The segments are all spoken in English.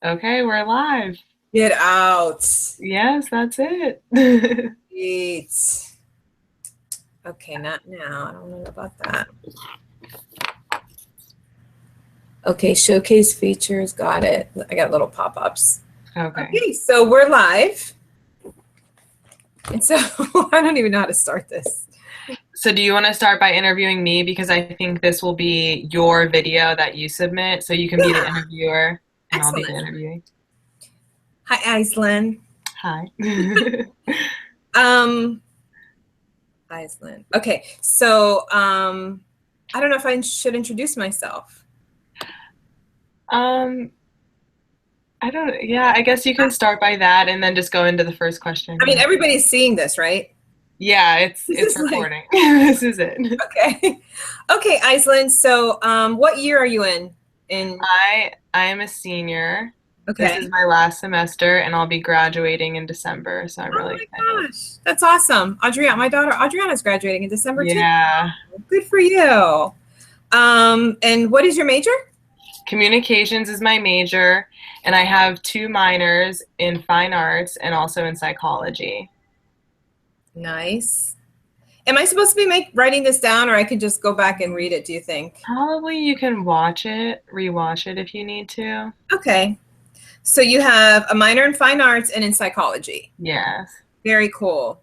Okay, we're live. Get out. Yes, that's it. Eat. Okay, not now. I don't know about that. Okay, showcase features. Got it. I got little pop-ups. Okay. Okay, so we're live. And so I don't even know how to start this. So do you want to start by interviewing me because I think this will be your video that you submit, so you can be the Yeah, interviewer and I'll be the excellent. interviewee. Hi, Iceland. Hi. Um, Iceland. Okay, so I don't know if I should introduce myself. Um, I don't, yeah, I guess you can start by that and then just go into the first question. I mean, Yeah. everybody's seeing this, right? Yeah, it's This it's is like, recording. This is it. okay. Okay, Iceland. So, what year are you in? I am a senior. This is Okay. my last semester and I'll be graduating in December, so I'm Oh really my excited. gosh, that's awesome. Adriana, my daughter Adriana's graduating in December too. Yeah. Good for you. And what is your major? Communications is my major, and I have two minors in fine arts and also in psychology. Nice. Am I supposed to be writing this down, or I could just go back and read it, do you think? Probably you can watch it, rewatch it if you need to. Okay. So you have a minor in fine arts and in psychology. Yes. Very cool.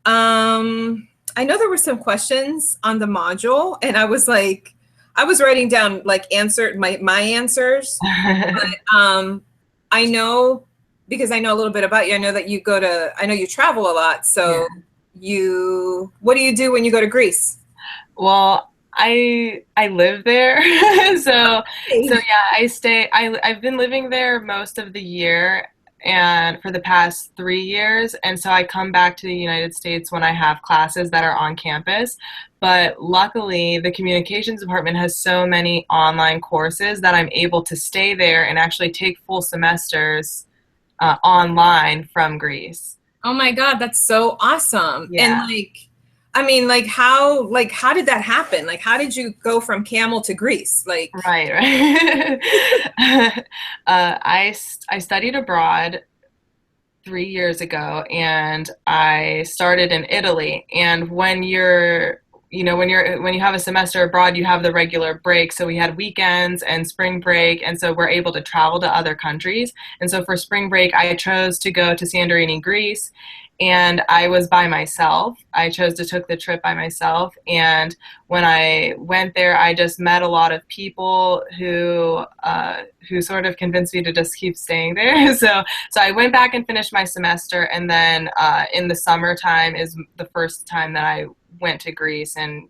I know there were some questions on the module, and I was writing down like answer my answers. Um, I know because I know a little bit about you. I know that I know you travel a lot. Yeah. So what do you do when you go to Greece? Well, I live there. So Hey. yeah, I've been living there most of the year and for the past 3 years. And so I come back to the United States when I have classes that are on campus. But luckily, the communications department has so many online courses that I'm able to stay there and actually take full semesters online from Greece. Oh my God, that's so awesome. And Yeah. I mean, how did that happen? Like, how did you go from Camel to Greece? Like, Right, right. I studied abroad 3 years ago, and I started in Italy. And when you have a semester abroad, you have the regular break. So we had weekends and spring break, and so we're able to travel to other countries. And so for spring break, I chose to go to Santorini, Greece, and I was by myself. I chose to take the trip by myself, and when I went there, I just met a lot of people who sort of convinced me to just keep staying there. So I went back and finished my semester, and then in the summertime is the first time that I went to Greece and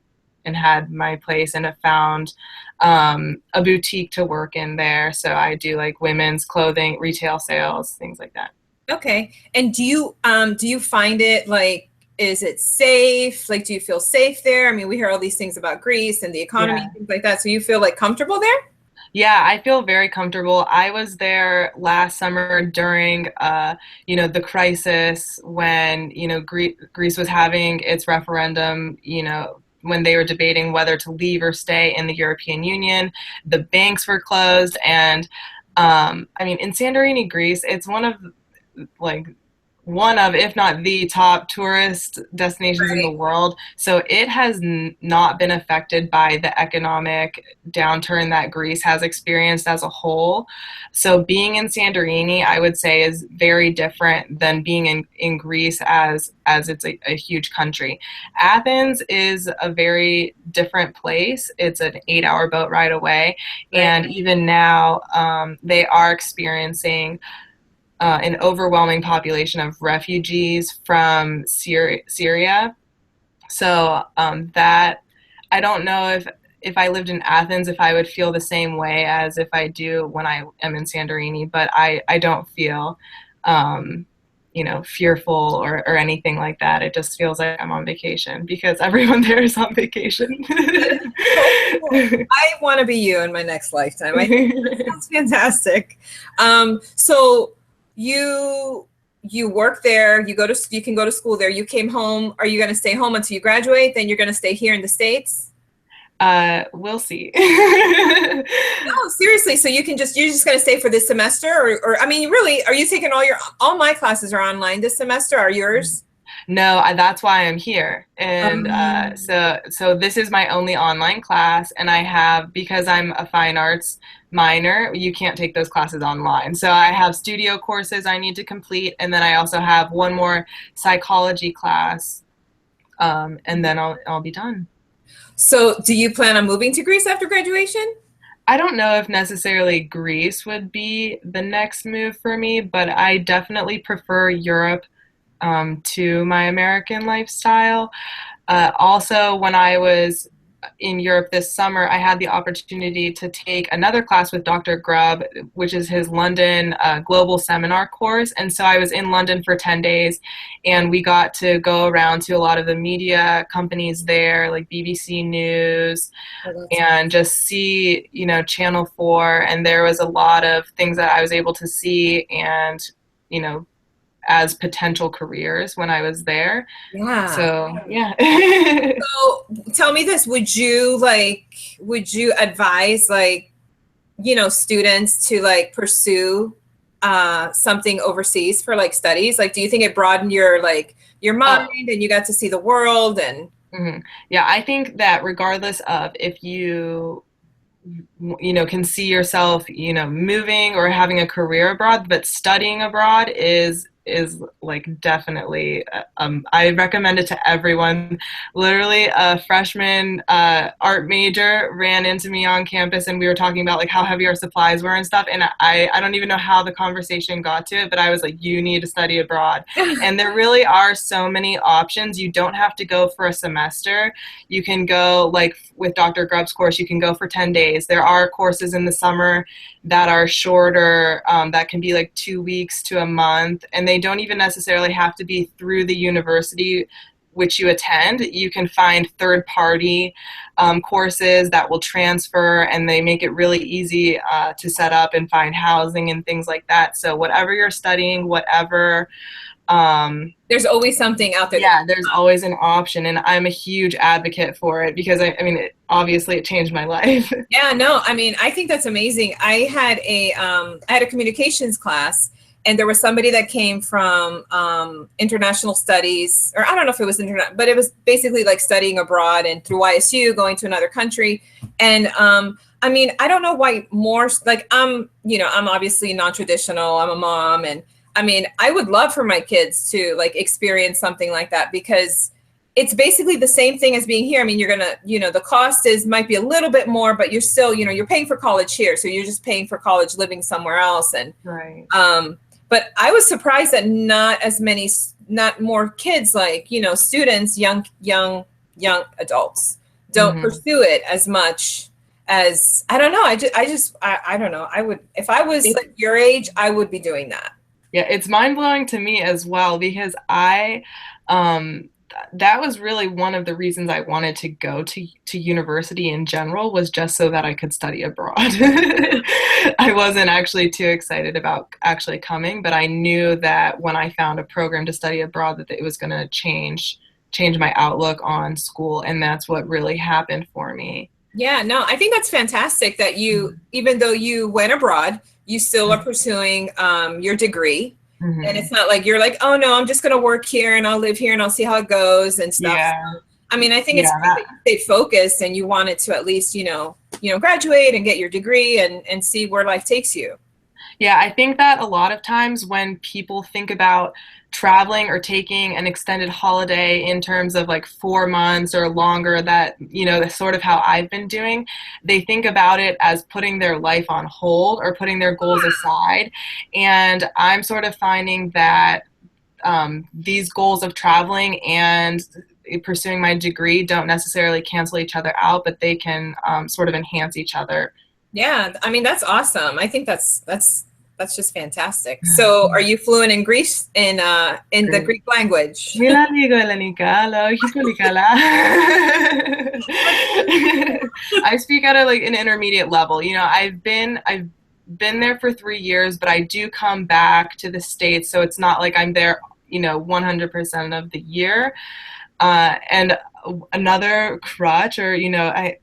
had my place and have found a boutique to work in there. So I do like women's clothing, retail sales, things like that. okay. And do you find it like is it safe? Like, do you feel safe there? I mean, we hear all these things about Greece and the economy Yeah. and things like that. So you feel like comfortable there? Yeah, I feel very comfortable. I was there last summer during, the crisis when, Greece was having its referendum, when they were debating whether to leave or stay in the European Union. The banks were closed. And, I mean, in Santorini, Greece, it's like, one of, if not the top tourist destinations in the Right. world. So it has not been affected by the economic downturn that Greece has experienced as a whole. So being in Santorini, I would say, is very different than being in Greece as it's a huge country. Athens is a very different place. It's an 8 hour boat ride away. Right. And even now, they are experiencing an overwhelming population of refugees from Syria. So that I don't know if I lived in Athens, if I would feel the same way as if I do when I am in Santorini, but I don't feel, fearful or anything like that. It just feels like I'm on vacation because everyone there is on vacation. That is so cool. I want to be you in my next lifetime. I think that sounds fantastic. So you you work there, you can go to school there. You came home. Are you going to stay home until you graduate? Then you're going to stay here in the States? We'll see. No, seriously. So you're just going to stay for this semester, or I mean, really, are you taking all my classes are online this semester? Are yours? No, that's why I'm here. And Um, so this is my only online class, and I have, because I'm a fine arts minor, you can't take those classes online. So I have studio courses I need to complete, and then I also have one more psychology class, and then I'll be done. so do you plan on moving to Greece after graduation? I don't know if necessarily Greece would be the next move for me, but I definitely prefer Europe to my American lifestyle. Also, when I was in Europe this summer, I had the opportunity to take another class with Dr. Grubb, which is his London global seminar course. And so I was in London for 10 days, and we got to go around to a lot of the media companies there, like BBC News, Oh, that's and just see, Channel 4. And there was a lot of things that I was able to see and, you know, as potential careers when I was there. yeah. So, yeah. So tell me this, would you advise students to like pursue something overseas for like studies? Like, do you think it broadened your Oh, mind and you got to see the world and yeah, I think that regardless of if can see yourself, moving or having a career abroad, but studying abroad is like definitely, I recommend it to everyone. Literally, a freshman art major ran into me on campus, and we were talking about like how heavy our supplies were and stuff, and I don't even know how the conversation got to it, but I was like, you need to study abroad. And there really are so many options. You don't have to go for a semester. You can go, like with Dr. Grubb's course, you can go for 10 days. There are courses in the summer that are shorter, that can be like 2 weeks to a month, and they don't even necessarily have to be through the university which you attend. You can find third party courses that will transfer, and they make it really easy to set up and find housing and things like that. So whatever you're studying, whatever, there's always something out there yeah, there's always an option, and I'm a huge advocate for it because I mean, obviously, it changed my life. Yeah, no, I mean, I think that's amazing. I had a communications class, and there was somebody that came from international studies, or I don't know if it was internet, but it was basically like studying abroad and through YSU, going to another country. And I mean, I don't know why more like I'm obviously non-traditional. I'm a mom, and I mean, I would love for my kids to like experience something like that because it's basically the same thing as being here. I mean, you're gonna, the cost is might be a little bit more, but you're still, you're paying for college here, so you're just paying for college living somewhere else. And Right. but I was surprised that not more kids, like students, young adults, don't Hmm. pursue it as much as I don't know. I don't know. I would if I was It's like your age, I would be doing that. Yeah, it's mind blowing to me as well because um, that was really one of the reasons I wanted to go to university in general was just so that I could study abroad. I wasn't actually too excited about actually coming, but I knew that when I found a program to study abroad, that it was going to change my outlook on school, and that's what really happened for me. Yeah, no, I think that's fantastic that you, even though you went abroad, you still are pursuing your degree. And Hmm. it's not like you're like, oh no, I'm just going to work here and I'll live here and I'll see how it goes and stuff. Yeah, I mean, I think it's yeah, great that you stay focused and you wanted to at least, graduate and get your degree and see where life takes you. Yeah, I think that a lot of times when people think about traveling or taking an extended holiday in terms of like 4 months or longer, that, that's sort of how I've been doing, they think about it as putting their life on hold or putting their goals aside. And I'm sort of finding that these goals of traveling and pursuing my degree don't necessarily cancel each other out, but they can sort of enhance each other. Yeah, I mean, that's awesome. I think that's just fantastic. So, are you fluent in Greece in the Great. Greek language? Mila digo Elenika, Hipulikala. I speak at a like an intermediate level. I've been there for 3 years, but I do come back to the States, so it's not like I'm there, 100% of the year. And another crutch, or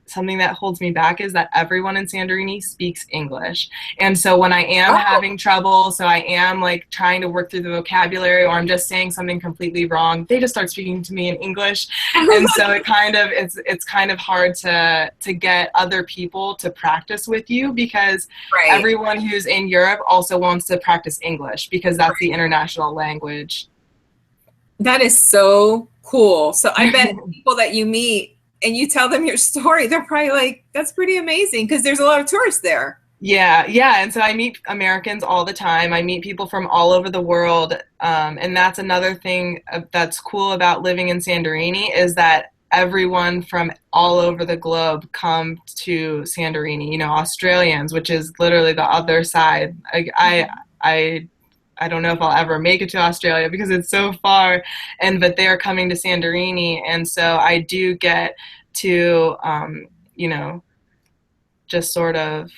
something that holds me back, is that everyone in Santorini speaks English. And so when I am Oh. having trouble, so I am like trying to work through the vocabulary, or I'm just saying something completely wrong, they just start speaking to me in English. And so it's kind of hard to get other people to practice with you, because Right. everyone who's in Europe also wants to practice English, because that's the Right. international language. That is so cool. So I bet people that you meet and you tell them your story, they're probably like, that's pretty amazing, because there's a lot of tourists there. Yeah, yeah. And so I meet Americans all the time. I meet people from all over the world. And that's another thing that's cool about living in Santorini, is that everyone from all over the globe come to Santorini. Australians, which is literally the other side. I I don't know if I'll ever make it to Australia because it's so far, but they're coming to Santorini, and so I do get to, you know, just sort of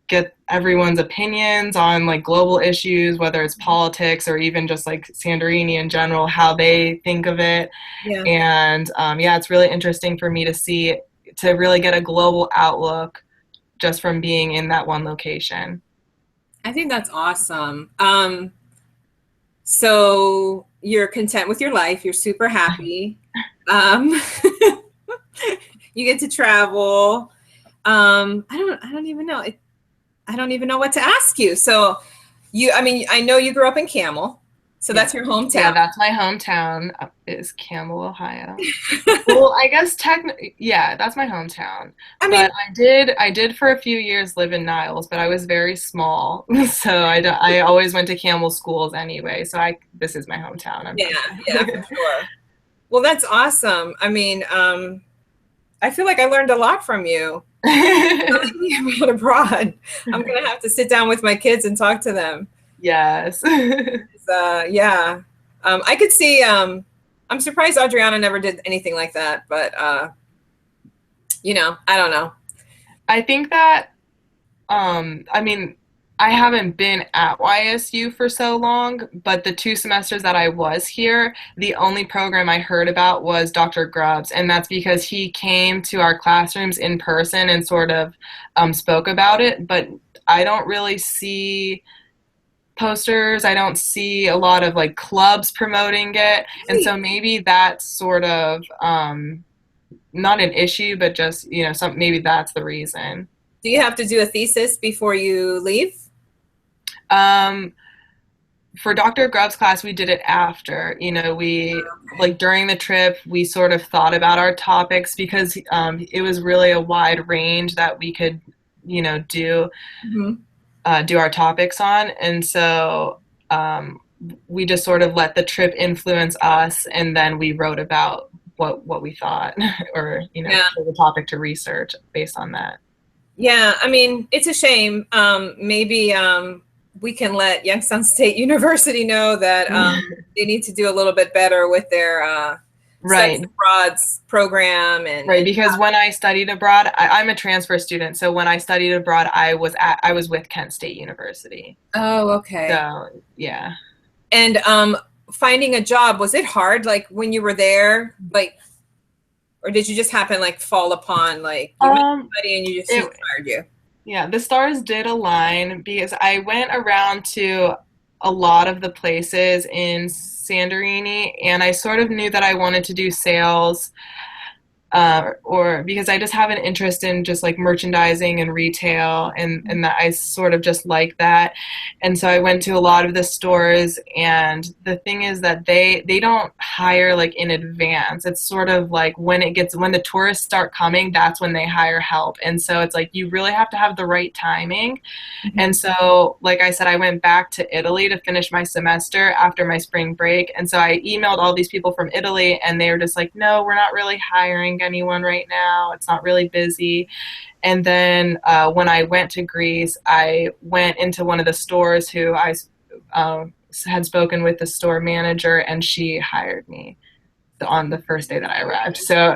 get everyone's opinions on like global issues, whether it's politics or even just like Santorini in general, how they think of it. Yeah. And yeah, it's really interesting for me to really get a global outlook just from being in that one location. I think that's awesome. So you're content with your life. You're super happy. Um, you get to travel. I don't even know. I don't even know what to ask you. So I mean, I know you grew up in Camel, so that's your hometown. Yeah, that's my hometown, is Campbell, Ohio. Well, I guess yeah, that's my hometown. I mean, But I did for a few years live in Niles, but I was very small, so I always went to Campbell schools anyway. So this is my hometown. yeah, for sure. Well, that's awesome. I mean, I feel like I learned a lot from you about abroad. I'm gonna have to sit down with my kids and talk to them. Yes. Yeah. I could see. I'm surprised Adriana never did anything like that, but I don't know. I think that, I mean, I haven't been at YSU for so long, but the 2 semesters that I was here, the only program I heard about was Dr. Grubbs, and that's because he came to our classrooms in person and sort of spoke about it. But I don't really see posters. I don't see a lot of like clubs promoting it, and so maybe that's sort of not an issue, but just maybe that's the reason. Do you have to do a thesis before you leave? For Dr. Grubb's class, we did it after. We like during the trip, we sort of thought about our topics, because it was really a wide range that we could, do do our topics on, and so we just sort of let the trip influence us, and then we wrote about what we thought, or the topic to research based on that. Yeah, I mean, it's a shame. Maybe we can let Youngstown State University know that they need to do a little bit better with their studies abroad program. Right, because when I studied abroad, I'm a transfer student. So when I studied abroad, I was with Kent State University. Oh, okay. So yeah. And finding a job, was it hard? Like when you were there, like, or did you just happen like fall upon like you met somebody and you just inspired you? Yeah, the stars did align, because I went around to a lot of the places in Santorini, and I sort of knew that I wanted to do sales, or because I just have an interest in just like merchandising and retail, and that I sort of just like that. And so I went to a lot of the stores, and the thing is that they don't hire like in advance. It's sort of like when the tourists start coming, that's when they hire help. And so it's like you really have to have the right timing. And so, like I said, I went back to Italy to finish my semester after my spring break. And so I emailed all these people from Italy, and they were just like, no, we're not really hiring anyone right now. It's not really busy. And then when I went to Greece, I went into one of the stores who I had spoken with the store manager, and she hired me on the first day that I arrived. So,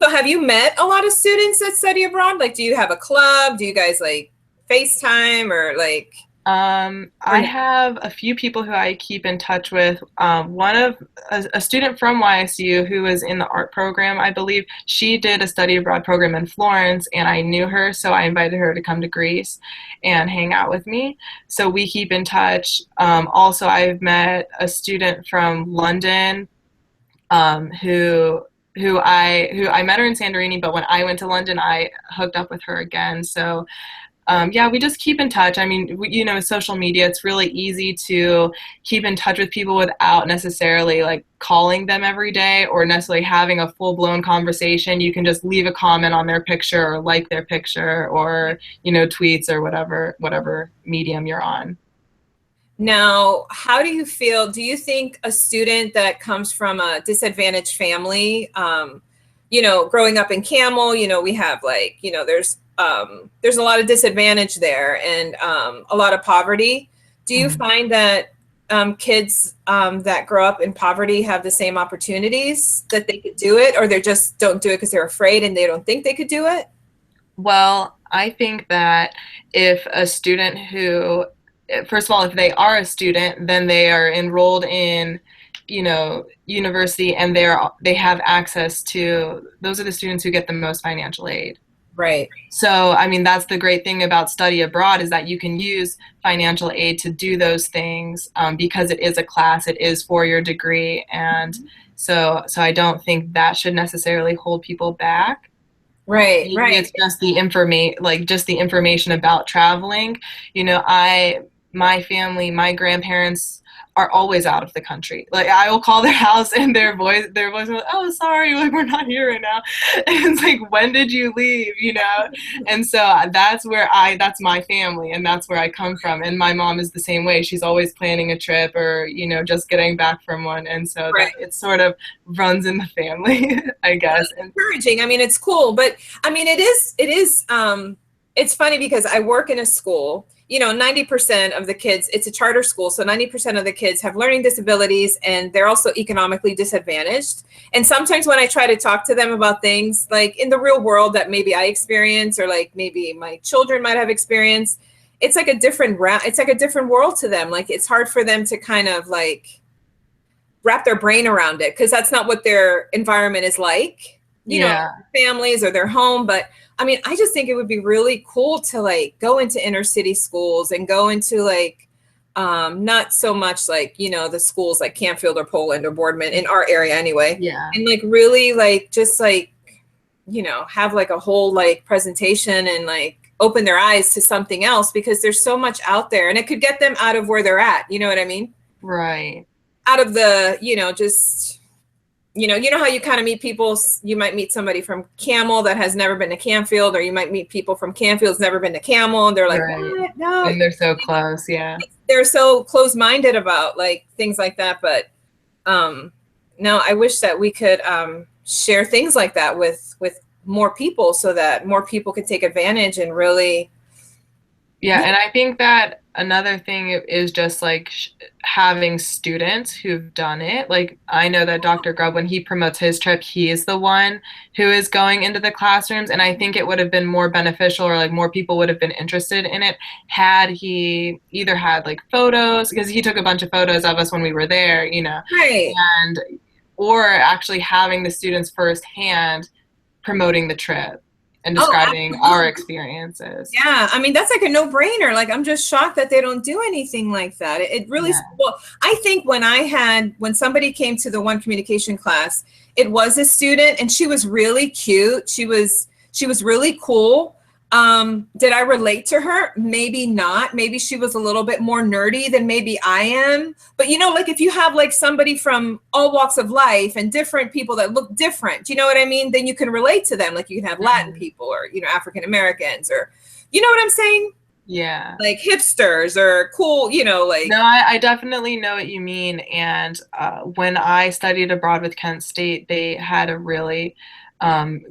so have you met a lot of students that study abroad? Like, do you have a club? Do you guys like FaceTime or like? Or I no? have a few people who I keep in touch with. One of a student from YSU who was in the art program, I believe, she did a study abroad program in Florence, and I knew her, so I invited her to come to Greece and hang out with me. So we keep in touch. Also, I've met a student from London who I met her in Santorini, but when I went to London, I hooked up with her again. So yeah, we just keep in touch. I mean, social media, it's really easy to keep in touch with people without necessarily like calling them every day or necessarily having a full blown conversation. You can just leave a comment on their picture or like their picture or, tweets or whatever medium you're on. Now, how do you feel? Do you think a student that comes from a disadvantaged family, growing up in Camel, we have like, there's a lot of disadvantage there and a lot of poverty. Do you Mhm. find that kids that grow up in poverty have the same opportunities that they could do it, or they just don't do it because they're afraid and they don't think they could do it? Well, I think that if a student who, first of all, if they are a student, then they are enrolled in, university and they have access to, those are the students who get the most financial aid. Right. So, I mean, that's the great thing about study abroad is that you can use financial aid to do those things because it is a class, it is for your degree, and so I don't think that should necessarily hold people back. Right, Maybe right. it's just the information about traveling. My family, my grandparents are always out of the country. Like I will call their house and their voice is like, oh sorry, like we're not here right now. And it's like, when did you leave? And so that's my family and that's where I come from. And my mom is the same way. She's always planning a trip or, just getting back from one. And so that Right. it sort of runs in the family, I guess. And Encouraging. I mean, it's cool, but I mean, it's funny because I work in a school, 90% of the kids, it's a charter school. So 90% of the kids have learning disabilities and they're also economically disadvantaged. And sometimes when I try to talk to them about things like in the real world that maybe I experience or like maybe my children might have experienced, it's like a different world to them. Like it's hard for them to kind of like wrap their brain around it because that's not what their environment is like, yeah. families or their home. But I mean, I just think it would be really cool to like go into inner city schools and go into like not so much like, the schools like Canfield or Poland or Boardman in our area anyway. Yeah. And like really like just like, have like a whole like presentation and like open their eyes to something else because there's so much out there and it could get them out of where they're at. You know what I mean? Right. Out of the, just how you kind of meet people. You might meet somebody from Camel that has never been to Canfield, or you might meet people from Canfield's never been to Camel, and they're like, Right. "What? No." And they're so close. Yeah. They're so close-minded about like things like that. But no, I wish that we could share things like that with more people, so that more people could take advantage and really. Yeah. And I think that another thing is just like having students who've done it. Like I know that Dr. Grubb, when he promotes his trip, he is the one who is going into the classrooms. And I think it would have been more beneficial or like more people would have been interested in it had he either had like photos, because he took a bunch of photos of us when we were there, Right. and or actually having the students firsthand promoting the trip and Oh, describing our absolutely. experiences. Yeah, I mean that's like a no-brainer. Like I'm just shocked that they don't do anything like that. It really Yeah. well, I think when somebody came to the one communication class, it was a student and she was really cute. She was really cool. Did I relate to her? Maybe not. Maybe she was a little bit more nerdy than maybe I am. But like if you have like somebody from all walks of life and different people that look different, you know what I mean? Then you can relate to them. Like you can have Latin Mhm. people or, African Americans or, you know what I'm saying? Yeah. Like hipsters or cool, like. No, I definitely know what you mean. And when I studied abroad with Kent State, they had a really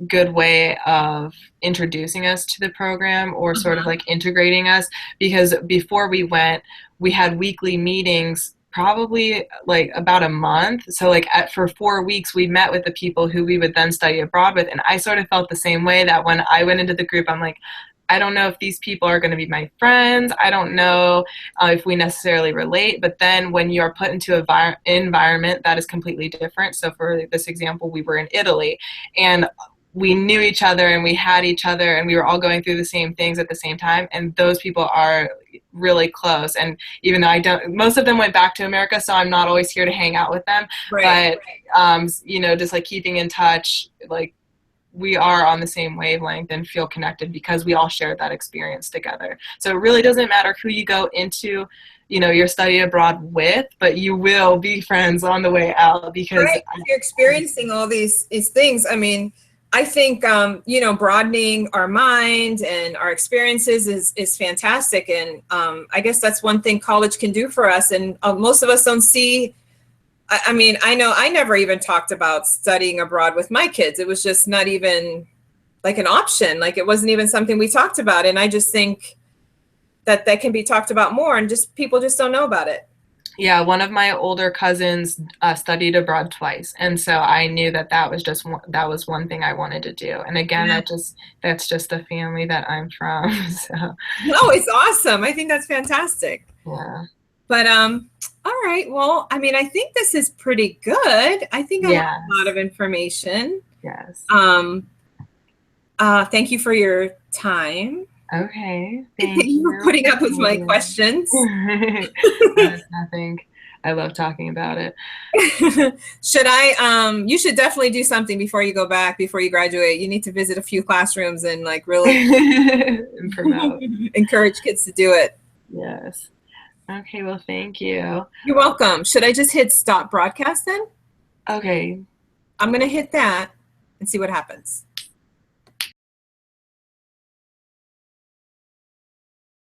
good way of introducing us to the program or sort of Uh-huh. like integrating us. Because before we went, we had weekly meetings, probably like about a month. So like for 4 weeks, we met with the people who we would then study abroad with. And I sort of felt the same way that when I went into the group, I'm like, I don't know if these people are going to be my friends. I don't know if we necessarily relate. But then when you're put into an environment that is completely different. So for this example, we were in Italy, and we knew each other and we had each other and we were all going through the same things at the same time. And those people are really close. And even though I don't, most of them went back to America, so I'm not always here to hang out with them. Right. But, you know, just like keeping in touch, like we are on the same wavelength and feel connected because we all shared that experience together. So it really doesn't matter who you go into, you know, your study abroad with, but you will be friends on the way out because Right. You're experiencing all these things. I mean, I think, you know, broadening our mind and our experiences is fantastic. And I guess that's one thing college can do for us. And most of us don't see, I mean, I know I never even talked about studying abroad with my kids. It was just not even like an option. Like it wasn't even something we talked about. And I just think that that can be talked about more and just people just don't know about it. yeah, one of my older cousins studied abroad twice, and so I knew that that was just that was one thing I wanted to do. And again, Yeah. that's just the family that I'm from. So No, it's awesome. I think that's fantastic. yeah, But all right. Well, I mean, I think this is pretty good. I think I have yeah, a lot of information. yes. Thank you for your time. Okay, Thank thank you for you. putting up with my questions. That's nothing. I love talking about it. Should I you should definitely do something before you go back, before you graduate. You need to visit a few classrooms and like really And promote. encourage kids to do it. Yes. Okay, well, thank you. You're welcome. Should I just hit stop broadcast then? Okay. I'm going to hit that and see what happens.